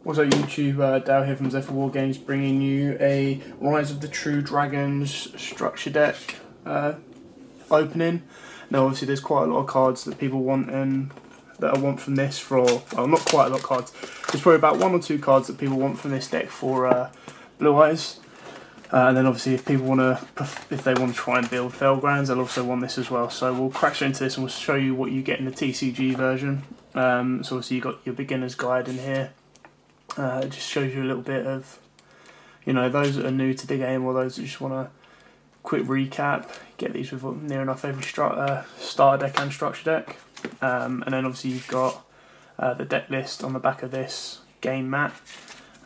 What's up YouTube, Dale here from Zephyr Wargames, bringing you a Rise of the True Dragons structure deck opening. Now obviously there's quite a lot of cards that people want and that I want from this for, well, not quite a lot of cards, there's probably about 1 or 2 cards that people want from this deck for Blue Eyes. And then obviously if people want to, if they want to try and build Felgrands, they'll also want this as well. So we'll crack straight into this and we'll show you what you get in the TCG version. So obviously you've got your beginner's guide in here. It just shows you a little bit of, you know, those that are new to the game or those that just want a quick recap. Get these with near enough every starter deck and structure deck. And then obviously you've got the deck list on the back of this game mat.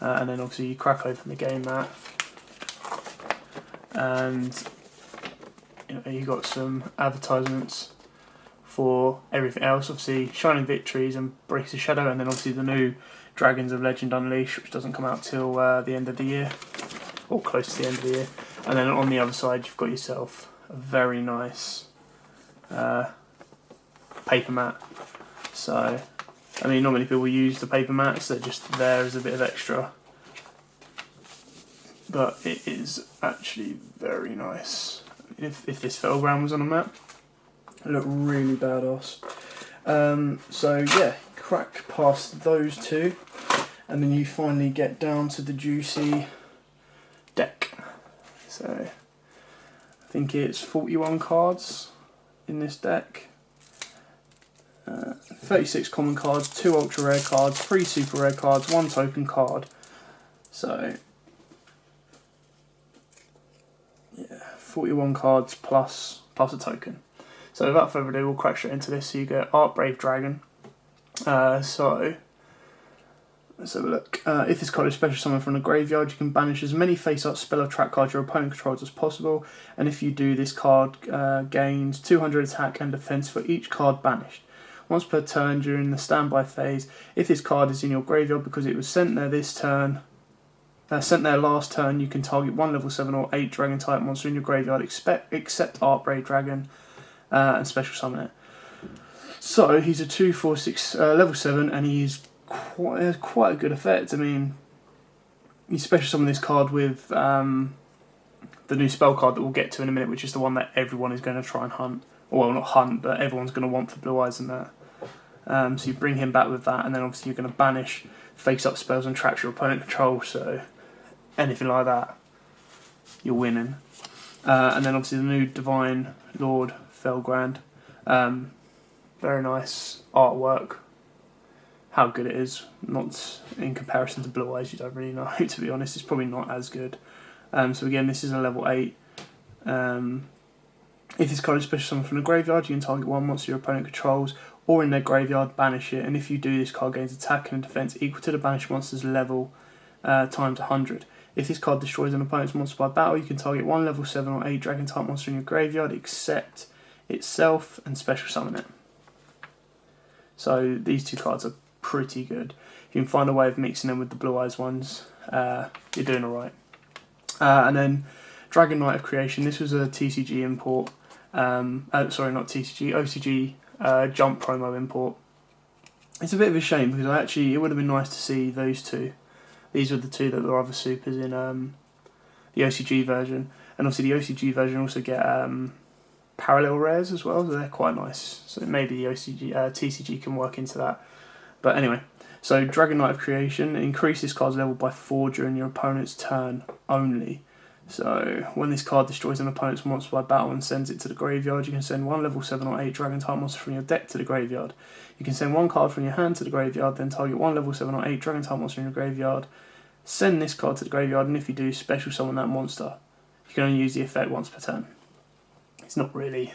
And then obviously you crack open the game mat. And you know, you've got some advertisements for everything else. Obviously Shining Victories and Breaks of Shadow, and then obviously the new Dragons of Legend Unleashed, which doesn't come out till the end of the year, or close to the end of the year. And then on the other side you've got yourself a very nice paper mat. So I mean, not many people use the paper mats, they're just there as a bit of extra, but it is actually very nice. If this Felgrand was on a map, it looked really badass. So yeah, crack past those two, and then you finally get down to the juicy deck. So I think it's 41 cards in this deck, 36 common cards, 2 ultra rare cards, 3 super rare cards, 1 token card. So yeah, 41 cards plus a token. So without further ado, we'll crack straight into this. So you get Art Brave Dragon. So let's have a look. If this card is special summoned from the graveyard, you can banish as many face-up spell or trap cards your opponent controls as possible. And if you do, this card gains 200 attack and defense for each card banished. Once per turn during the standby phase, if this card is in your graveyard because it was sent there this turn, sent there last turn, you can target 1 level 7 or 8 dragon type monster in your graveyard except Art Brave Dragon and special summon it. So he's a 2/4/6 level 7, and he's quite a good effect. I mean, you special summon this card with the new spell card that we'll get to in a minute, which is the one that everyone is going to try and hunt. Well, not hunt, but everyone's going to want for Blue Eyes and that. So you bring him back with that, and then obviously you're going to banish face-up spells and traps your opponent controls. So anything like that, you're winning. And then obviously the new Divine Lord Felgrand. Very nice artwork. How good it is, not in comparison to Blue Eyes, you don't really know, to be honest. It's probably not as good. So again, this is a level 8. If this card is special summoned from the graveyard, you can target 1 monster your opponent controls or in their graveyard, banish it, and if you do, this card gains attack and defense equal to the banished monster's level times 100. If this card destroys an opponent's monster by battle, you can target 1 level 7 or 8 dragon type monster in your graveyard except itself and special summon it. So these 2 cards are pretty good. If you can find a way of mixing them with the Blue Eyes ones, you're doing alright. And then Dragon Knight of Creation. This was a TCG import. Sorry, not TCG, OCG Jump promo import. It's a bit of a shame because it would have been nice to see those 2. These were the 2 that were other supers in the OCG version, and obviously the OCG version also get parallel rares as well, so they're quite nice. So maybe the TCG can work into that. But anyway, so Dragon Knight of Creation, increase this card's level by 4 during your opponent's turn only. So when this card destroys an opponent's monster by battle and sends it to the graveyard, you can send 1 level 7 or 8 dragon type monster from your deck to the graveyard. You can send 1 card from your hand to the graveyard, then target 1 level 7 or 8 dragon type monster in your graveyard. Send this card to the graveyard, and if you do, special summon that monster. You can only use the effect once per turn. It's not really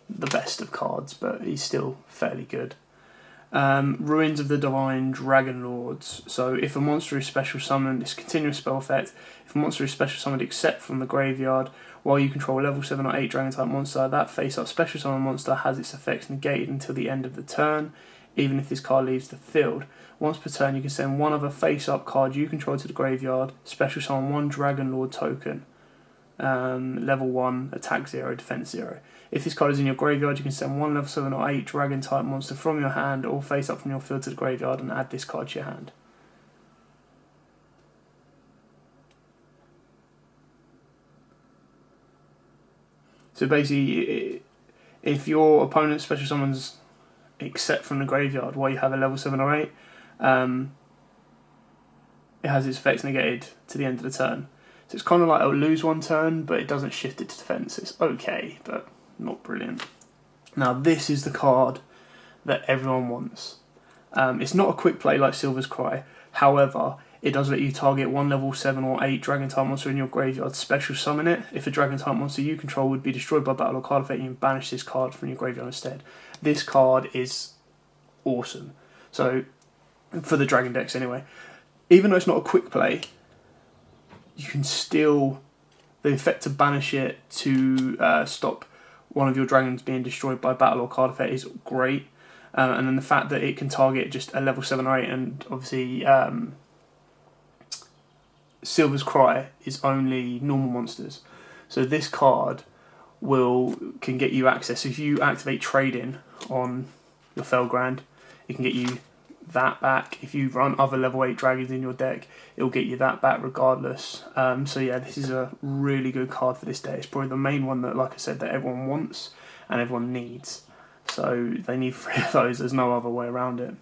the best of cards, but he's still fairly good. Ruins of the Divine Dragon Lords. So if a monster is special summoned, it's a continuous spell effect. If a monster is special summoned except from the graveyard, while you control a level 7 or 8 dragon type monster, that face-up special summon monster has its effects negated until the end of the turn, even if this card leaves the field. Once per turn, you can send 1 other face-up card you control to the graveyard, special summon 1 Dragon Lord token. Level 1, attack 0, defense 0. If this card is in your graveyard, you can send 1 level 7 or 8 dragon type monster from your hand or face up from your field to the graveyard and add this card to your hand. So basically, if your opponent special summons except from the graveyard while you have a level 7 or 8, it has its effects negated to the end of the turn. So it's kind of like it'll lose one turn, but it doesn't shift it to defense. It's okay, but not brilliant. Now this is the card that everyone wants. It's not a quick play like Silver's Cry. However, it does let you target one level 7 or 8 dragon type monster in your graveyard, special summon it. If a dragon type monster you control would be destroyed by battle or card effect, you can banish this card from your graveyard instead. This card is awesome. So, for the dragon decks anyway. Even though it's not a quick play, you can still, the effect to banish it to stop one of your dragons being destroyed by battle or card effect is great. And then the fact that it can target just a level 7 or 8, and obviously Silver's Cry is only normal monsters. So this card can get you access. So if you activate trading on your Felgrand, it can get you that back. If you run other level 8 dragons in your deck, it'll get you that back regardless. So yeah, this is a really good card for this deck. It's probably the main one that, like I said, that everyone wants and everyone needs. So they need 3 of those. There's no other way around it.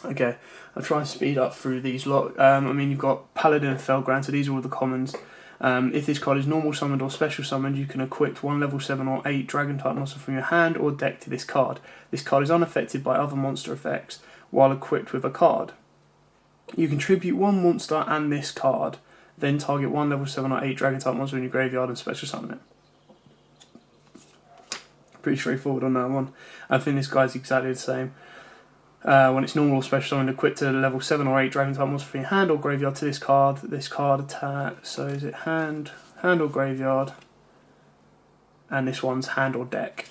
Okay, I'll try and speed up through these lot. I mean, you've got Paladin and Felgrand, so these are all the commons. If this card is normal summoned or special summoned, you can equip one level 7 or 8 dragon type monster from your hand or deck to this card. This card is unaffected by other monster effects while equipped with a card. You contribute one monster and this card, then target one level 7 or 8 dragon type monster in your graveyard and special summon it. Pretty straightforward on that one. I think this guy's exactly the same. When it's normal or special summoned, equipped to level 7 or 8 dragon type monster from your hand or graveyard to this card attack. So is it hand or graveyard? And this one's hand or deck.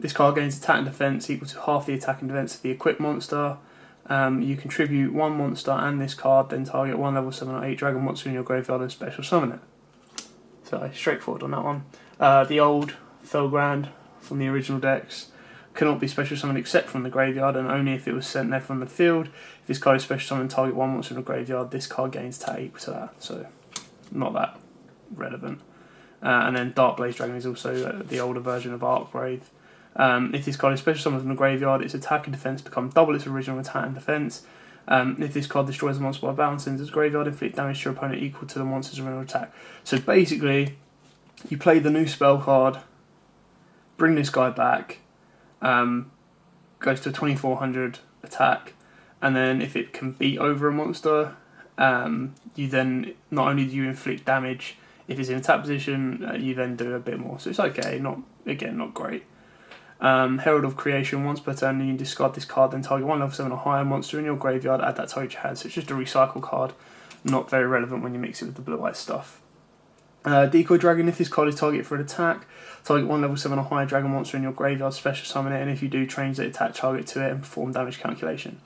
This card gains attack and defense equal to half the attack and defense of the equipped monster. You contribute one monster and this card, then target one level 7 or 8 dragon monster in your graveyard and special summon it. So straightforward on that one. The old Felgrand from the original decks cannot be special summoned except from the graveyard, and only if it was sent there from the field. If this card is special summoned, target one monster in the graveyard, this card gains attack equal to that. So not that relevant. And then Dark Blaze Dragon is also the older version of Arcbrave. If this card is special summoned from the graveyard, its attack and defense become double its original attack and defense. If this card destroys a monster by battle and sends its graveyard, inflict damage to your opponent equal to the monster's original attack. So basically, you play the new spell card, bring this guy back, goes to a 2400 attack, and then if it can beat over a monster, you then, not only do you inflict damage, if it's in attack position, you then do a bit more. So it's okay, not great. Herald of Creation, once per turn, you can discard this card, then target one level 7 or higher monster in your graveyard, add that target to your hand. So it's just a recycle card, not very relevant when you mix it with the blue-eyed stuff. Decoy Dragon, if this card is targeted for an attack, target one level 7 or higher dragon monster in your graveyard, special summon it, and if you do, change the attack target to it and perform damage calculation.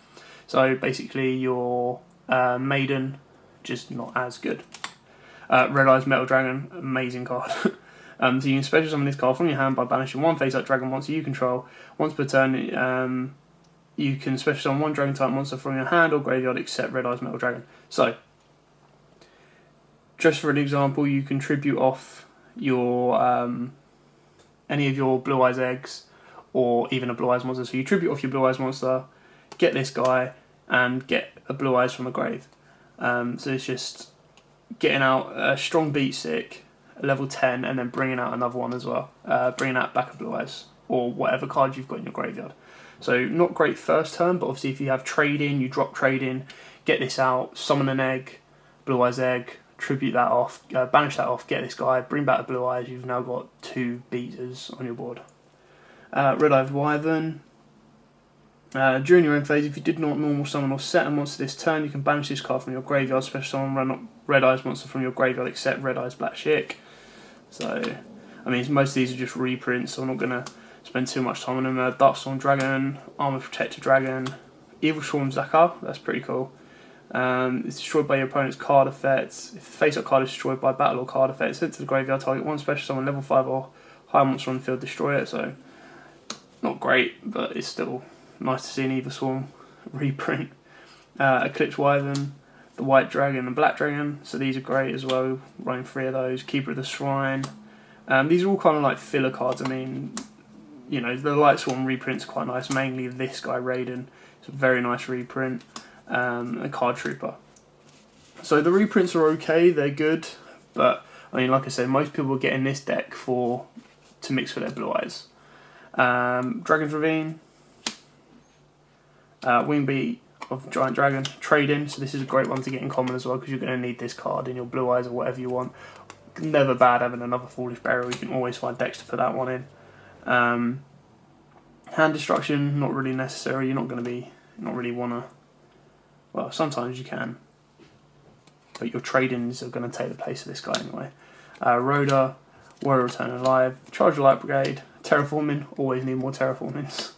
So basically your Maiden, just not as good. Red Eyes Metal Dragon, amazing card. So you can special summon this card from your hand by banishing one face-up dragon monster you control. Once per turn, you can special summon one dragon type monster from your hand or graveyard except Red Eyes Metal Dragon. So, just for an example, you contribute off your any of your Blue Eyes eggs or even a Blue Eyes monster. So you tribute off your Blue Eyes monster, get this guy, and get a Blue Eyes from a grave. So it's just getting out a strong beat sick, level 10, and then bringing out another one as well. Bringing out back a Blue Eyes or whatever card you've got in your graveyard. So not great first turn, but obviously if you have trade in, you drop trade in, get this out, summon an egg, Blue Eyes egg, tribute that off, banish that off, get this guy, bring back the Blue Eyes, you've now got 2 beaters on your board. Red-Eyed Wyvern. During your end phase, if you did not normal summon or set a monster this turn, you can banish this card from your graveyard, special summon Red Eyes monster from your graveyard except Red Eyes Black Shik. So, I mean, most of these are just reprints, so I'm not going to spend too much time on them. Darkstorm Dragon, Armor Protector Dragon, Evil Swarm Zakar, that's pretty cool. It's destroyed by your opponent's card effects. If the face-up card is destroyed by battle or card effect, sent to the graveyard, target one special summon level 5 or higher monster on the field, destroy it. So, not great, but it's still nice to see an Evil Swarm reprint. Eclipse Wyvern, the white dragon and black dragon, so these are great as well, running 3 of those. Keeper of the Shrine. These are all kind of like filler cards. I mean, you know, the Light Swarm reprint's quite nice, mainly this guy, Raiden. It's a very nice reprint. A Card Trooper. So the reprints are okay, they're good, but I mean, like I said, most people are getting this deck to mix with their Blue Eyes. Dragon's Ravine, Wingbeat of Giant Dragon, Trade In, so this is a great one to get in common as well, because you're going to need this card in your Blue Eyes or whatever you want. Never bad having another Foolish Burial, you can always find decks to put that one in. Hand Destruction, not really necessary, you're not really want to, well, sometimes you can, but your trade-ins are going to take the place of this guy anyway. Rhoda, Warrior Return Alive, Charge of Light Brigade, Terraforming, always need more Terraformings.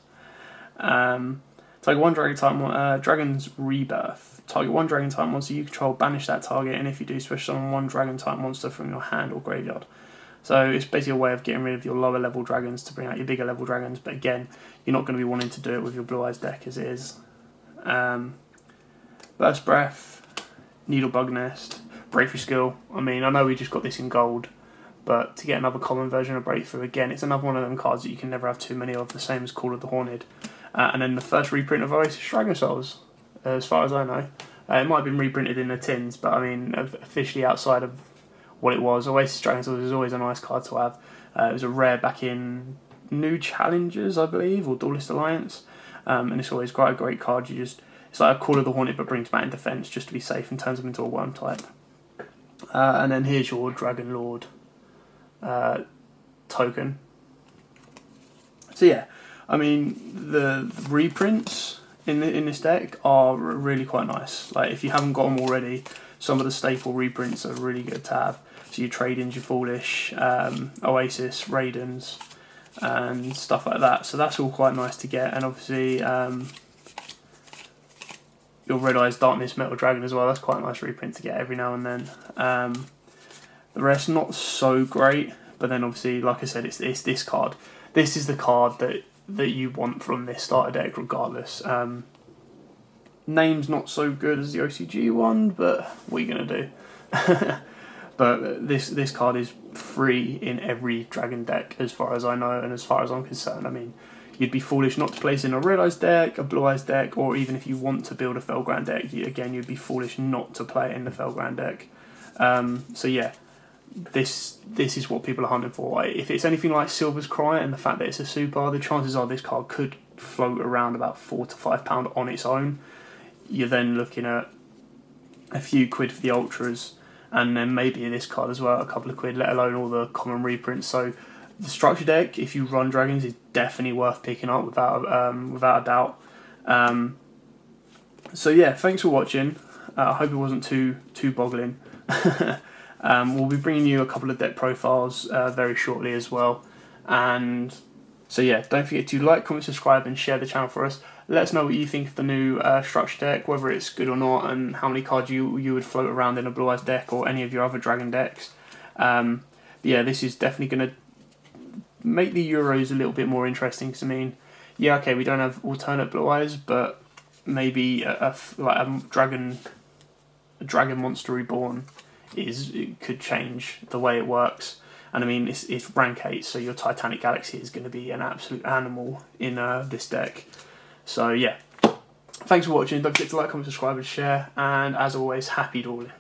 Target 1 Dragon type Dragon's Rebirth. Target 1 Dragon type monster you control, banish that target, and if you do, special summon 1 Dragon type monster from your hand or graveyard. So it's basically a way of getting rid of your lower level dragons to bring out your bigger level dragons, but again, you're not going to be wanting to do it with your Blue Eyes deck as it is. Burst Breath, Needle Bug Nest, Breakthrough Skill. I mean, I know we just got this in gold, but to get another common version of Breakthrough, again, it's another one of them cards that you can never have too many of, the same as Call of the Haunted. And then the first reprint of Oasis Dragon Souls, as far as I know. It might have been reprinted in the tins, but I mean, officially outside of what it was, Oasis Dragon Souls is always a nice card to have. It was a rare back in New Challengers, I believe, or Duelist Alliance, and it's always quite a great card. It's like a Call of the Haunted, but brings back in defense just to be safe and turns them into a worm type. And then here's your Dragon Lord token. So yeah, I mean, the reprints in this deck are really quite nice. Like, if you haven't got them already, some of the staple reprints are really good to have. So your Trade-ins, your Foolish, Oasis, Raidens, and stuff like that. So that's all quite nice to get. And obviously, your Red Eyes Darkness Metal Dragon as well. That's quite a nice reprint to get every now and then. The rest not so great, but then obviously, like I said, it's this card. This is the card that you want from this starter deck regardless. Name's not so good as the OCG one, but what are you going to do? But this card is free in every Dragon deck as far as I know and as far as I'm concerned. I mean, you'd be foolish not to place in a Red Eyes deck, a Blue Eyes deck, or even if you want to build a Felgrand deck, you'd be foolish not to play it in the Felgrand deck. So yeah, this is what people are hunting for. If it's anything like Silver's Cry and the fact that it's a super, the chances are this card could float around about £4 to £5 on its own. You're then looking at a few quid for the Ultras, and then maybe this card as well, a couple of quid, let alone all the common reprints. So the structure deck, if you run dragons, is definitely worth picking up without a doubt. So yeah, thanks for watching. I hope it wasn't too boggling. We'll be bringing you a couple of deck profiles very shortly as well. And so yeah, don't forget to like, comment, subscribe, and share the channel for us. Let us know what you think of the new structure deck, whether it's good or not, and how many cards you would float around in a Blue Eyes deck or any of your other Dragon decks. Yeah, this is definitely going to make the Euros a little bit more interesting. Because I mean, yeah, okay, we don't have alternate Blue Eyes, but maybe a Dragon Monster Reborn it could change the way it works. And I mean, it's rank 8, so your Titanic Galaxy is going to be an absolute animal in this deck. So yeah, thanks for watching. Don't forget to like, comment, subscribe, and share. And as always, happy dueling.